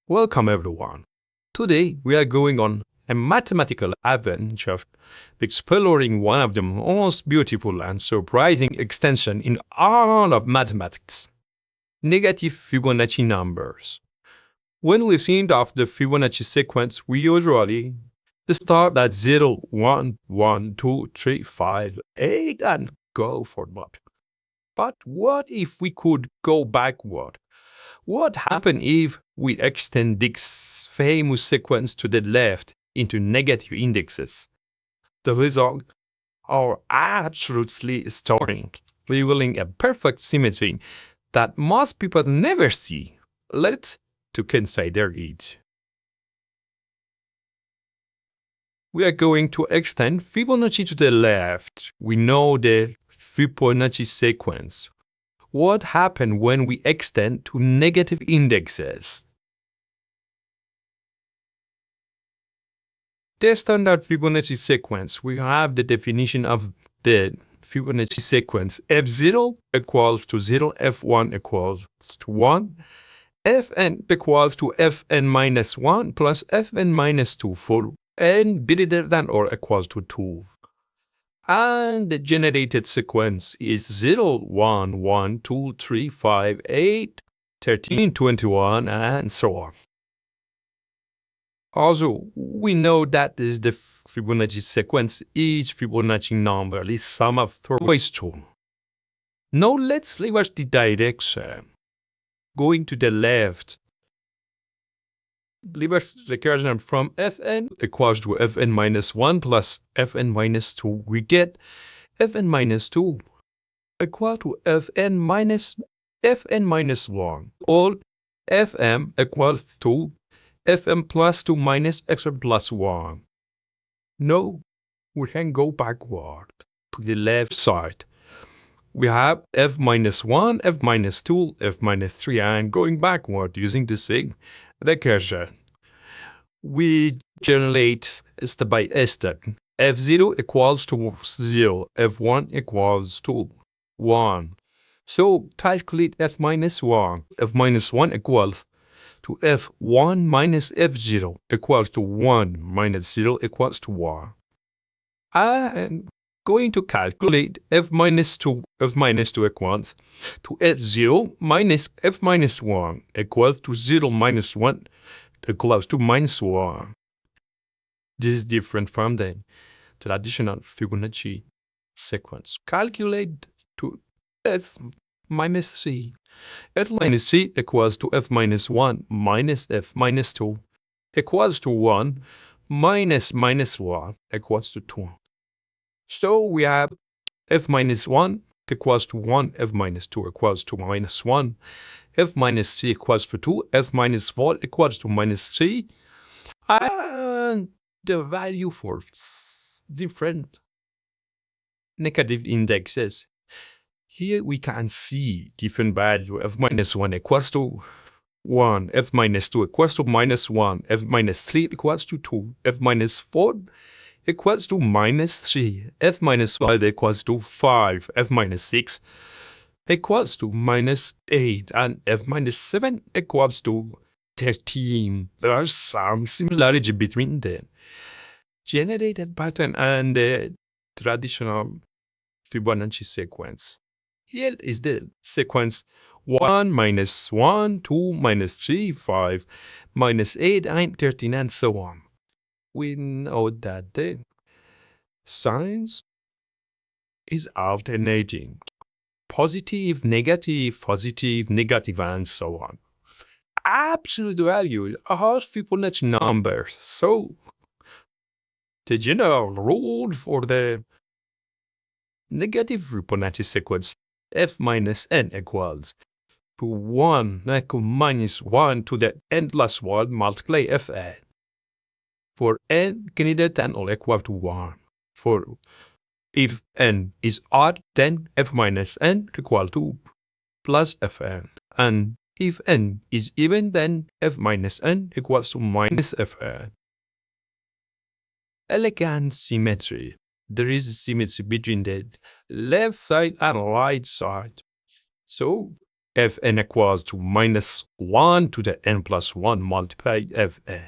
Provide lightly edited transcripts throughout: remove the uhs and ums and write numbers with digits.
Welcome everyone. Today we are going on a mathematical adventure exploring one of the most beautiful and surprising extensions in all of mathematics, negative Fibonacci numbers. When we think of the Fibonacci sequence, we usually start at 0, 1, 1, 2, 3, 5, 8 and go forward. But what if we could go backward? What happens if we extend this famous sequence to the left into negative indexes? The results are absolutely astounding, revealing a perfect symmetry that most people never see. Let's consider it. We are going to extend Fibonacci to the left. We know the Fibonacci sequence. What happens when we extend to negative indexes? The standard Fibonacci sequence, we have the definition of the Fibonacci sequence. F0 equals to 0, F1 equals to 1, Fn equals to Fn minus 1 plus Fn minus 2 for n greater than or equals to 2. And the generated sequence is 0, 1, 1, 2, 3, 5, 8, 13, 21, and so on. Also, we know that is the Fibonacci sequence. Each Fibonacci number is sum of twice 2. Now let's reverse the direction. Going to the left, reverse recursion from Fn equals to Fn minus 1 plus Fn minus 2. We get Fn minus 2 equal to Fn minus 1. Or Fm equals to Fm plus 2 minus Xm plus 1. No, we can go backward to the left side. We have F minus 1, F minus 2, F minus 3, and going backward using the same recursion. We generate step by step. F0 equals to 0, F1 equals to 1. So calculate F minus 1. F minus 1 equals to F1 minus F0 equals to 1 minus 0 equals to 1. And going to calculate F minus 2 equals to F0 minus F minus 1 equals to 0 minus 1 equals to minus 1. This is different from the traditional Fibonacci sequence. Calculate to F minus 3. F minus 3 equals to F minus 1 minus F minus 2 equals to 1 minus 1 equals to 2. So we have F minus 1 equals to 1, F minus 2 equals to minus 1, F minus 3 equals to 2, F minus 4 equals to minus 3, and the value for different negative indexes. Here we can see different value. F minus 1 equals to 1, F minus 2 equals to minus 1, F minus 3 equals to 2, F minus 4 equals to minus 3, F minus 5 equals to 5, F minus 6 equals to minus 8, and F minus 7 equals to 13. There's some similarity between the generated pattern and the traditional Fibonacci sequence. Here is the sequence 1 minus 1, 2 minus 3, 5 minus 8, and 13, and so on. We know that the signs is alternating. Positive, negative, and so on. Absolute value are Fibonacci numbers. So the general rule for the negative Fibonacci sequence F minus n equals to 1 minus 1 to the n plus 1 multiply Fn. For n greater than or equal to 1. For if n is odd, then F minus n equal to plus Fn. And if n is even, then F minus n equals to minus Fn. Elegant symmetry. There is a symmetry between the left side and right side. So Fn equals to minus 1 to the n plus 1 multiplied Fn.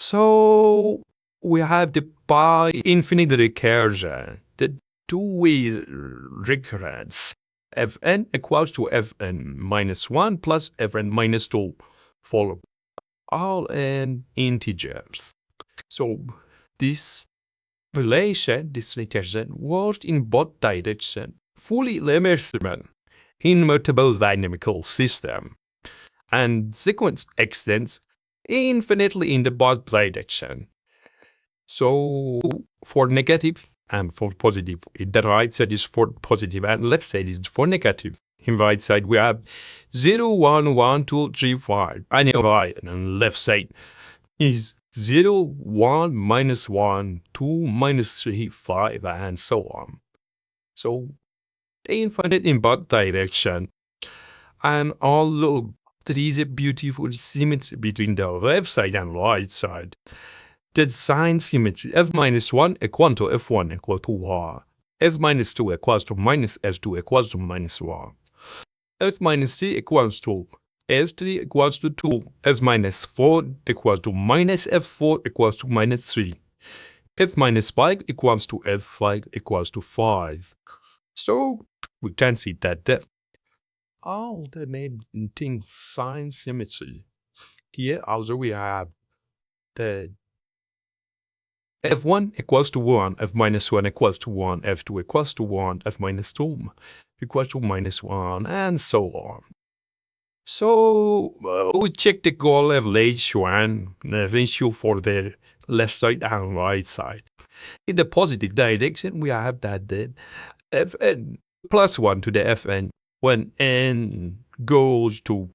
So we have the by infinity recursion, the two-way recurrence. Fn equals to Fn minus 1 plus Fn minus 2 for all n integers. So this relation, this recursion, works in both directions, fully immersible, immutable dynamical system, and sequence extends infinitely in the both direction. So for negative and for positive, in the right side is for positive, and let's say this is for negative. In right side we have 0, 1, 1, 2, 3, 5, and in right and left side is 0, 1, minus 1, 2, minus 3, 5, and so on. So infinite in both direction. And although there is a beautiful symmetry between the left side and right side, the sign symmetry f minus 1 equal to f1 equal to 1, f minus 2 equals to minus f2 equals to minus 1, f minus 3 equals to f3 equals to 2, f minus 4 equals to minus f4 equals to minus 3, f minus 5 equals to f5 equals to 5. So we can see that the alternating sign symmetry. Here also we have the f1 equals to 1, f minus 1 equals to 1, f2 equals to 1, f minus 2 equals to minus 1, and so on. So we check the goal ratio and the ratio for the left side and right side. In the positive direction, we have that the fn plus 1 to the fn when n goes to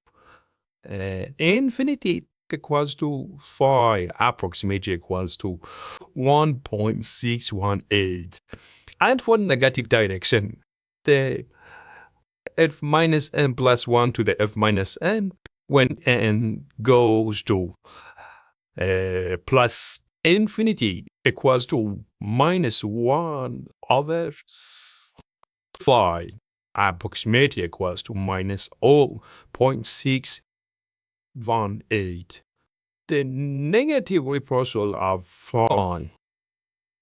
infinity equals to 5, approximately equals to 1.618. And for negative direction, the f minus n plus 1 to the f minus n when n goes to plus infinity equals to minus 1 over 5, approximately equals to minus 0.618. The negative reversal of 5.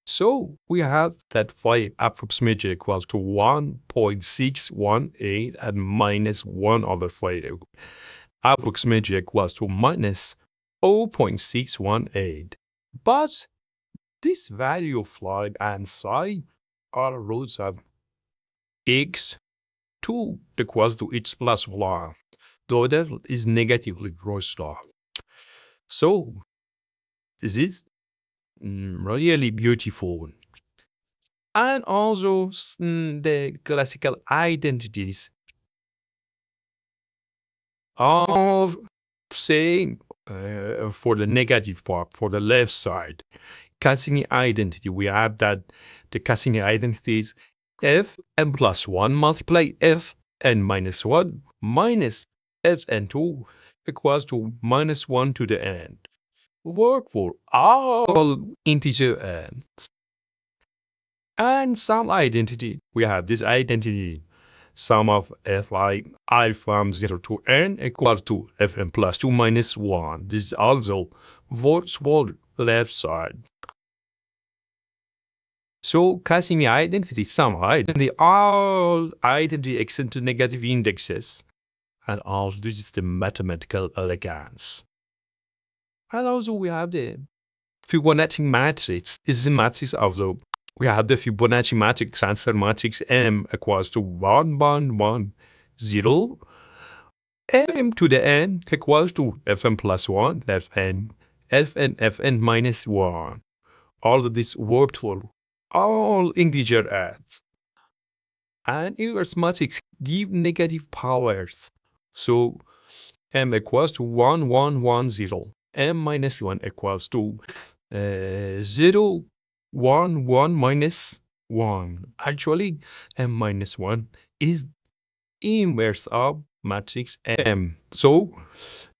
So we have that 5 approximately equals to 1.618 and minus 1 over 5 approximately equals to minus 0.618. But this value of 5 and psi are roots of x 2 equals to x plus 1. The other is negatively grossed off. So this is really beautiful. And also the classical identities are same for the negative part, for the left side. Cassini identity, we have that the Cassini identity is f n plus 1 multiply f n minus 1 minus f n 2 equals to minus 1 to the n. Work for all integer n's. And some identity, we have this identity, sum of I from 0 to n equal to fn plus 2 minus 1. This is also works for left side. So Cassini identity, sum identity, all identity extend to negative indexes. And also this is the mathematical elegance. And also we have the Fibonacci matrix. This is the matrix of the we have the Fibonacci matrix, answer matrix M equals to 1, 1, 1, 0. M to the n equals to fn plus 1, fn, fn minus 1. All of this worked for all integer adds. And inverse matrix give negative powers. So m equals to 1, 1, 1, 0. M minus 1 equals to 0, 1, 1 minus 1. Actually, m minus 1 is inverse of matrix M. So,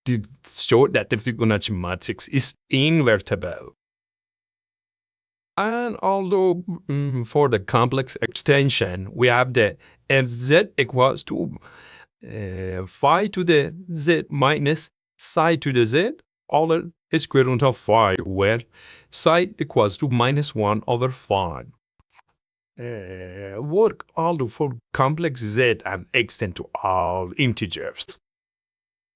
to show that the Fibonacci matrix is invertible. And although for the complex extension, we have the fz equals to phi to the z minus psi to the z over square root of phi, where psi equals to -1 over phi. Work although for complex z and extend to all integers.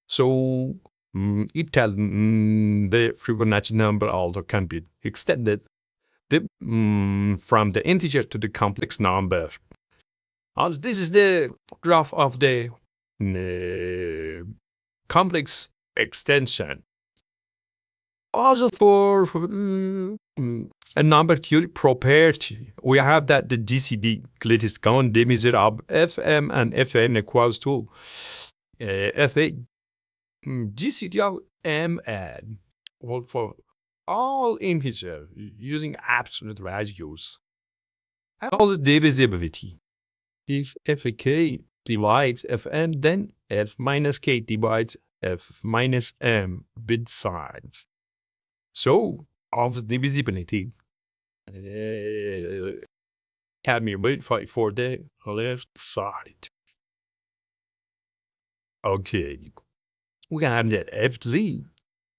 So it tells the Fibonacci number also can be extended from the integer to the complex number. As this is the graph of the complex extension. Also for a number theory property, we have that the GCD greatest common divisor of Fm and Fn equals to Fa GCD of Mn, well, for all integers using absolute values. And also divisibility. If Fk divides Fn, then F minus K divides F minus M bit sides. So, of divisibility can be modified for the left side. Okay, we have that F3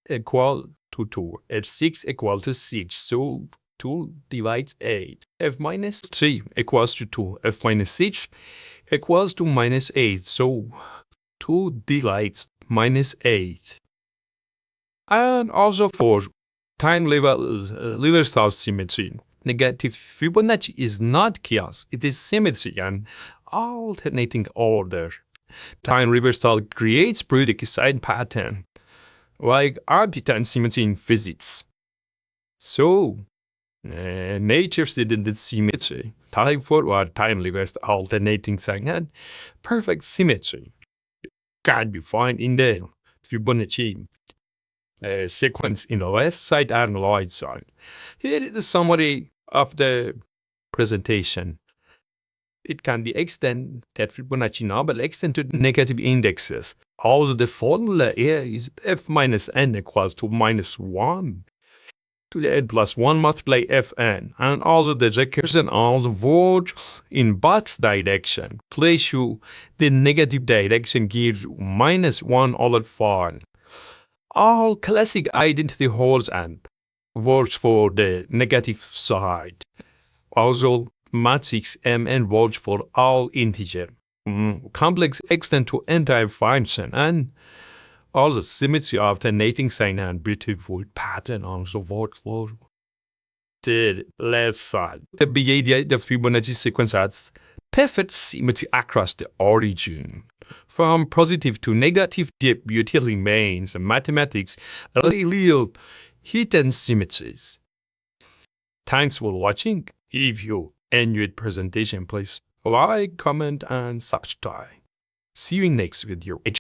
equal to 2, F6 equal to 6, so 2 divides 8. F minus 3 equals to 2, F minus 6 equals to -8, so 2 divides -8. And also for time level symmetry, negative Fibonacci is not chaos, it is symmetry and alternating order. Time reversal creates periodic sign pattern, like arbitrary symmetry in physics. So, nature's identity symmetry, time forward, time reversed alternating sign, and perfect symmetry can be found in the Fibonacci sequence in the left side and right side. Here is the summary of the presentation. It can be extended, that Fibonacci number extended to negative indexes. Also, the formula here is f minus n equals to -1 to the n plus 1 multiply fn. And also the recursion also works in both direction. Place you the negative direction gives you -1 over 4. All classic identity holds and works for the negative side. Also, matrix Mn works for all integer. Complex extend to entire function, and also symmetry alternating sign and beautiful pattern also works for the left side. The behavior the Fibonacci sequence has perfect symmetry across the origin. From positive to negative, the beauty remains. Mathematics real hidden symmetries. Thanks for watching. If you enjoyed presentation, please like, comment, and subscribe. See you in next video.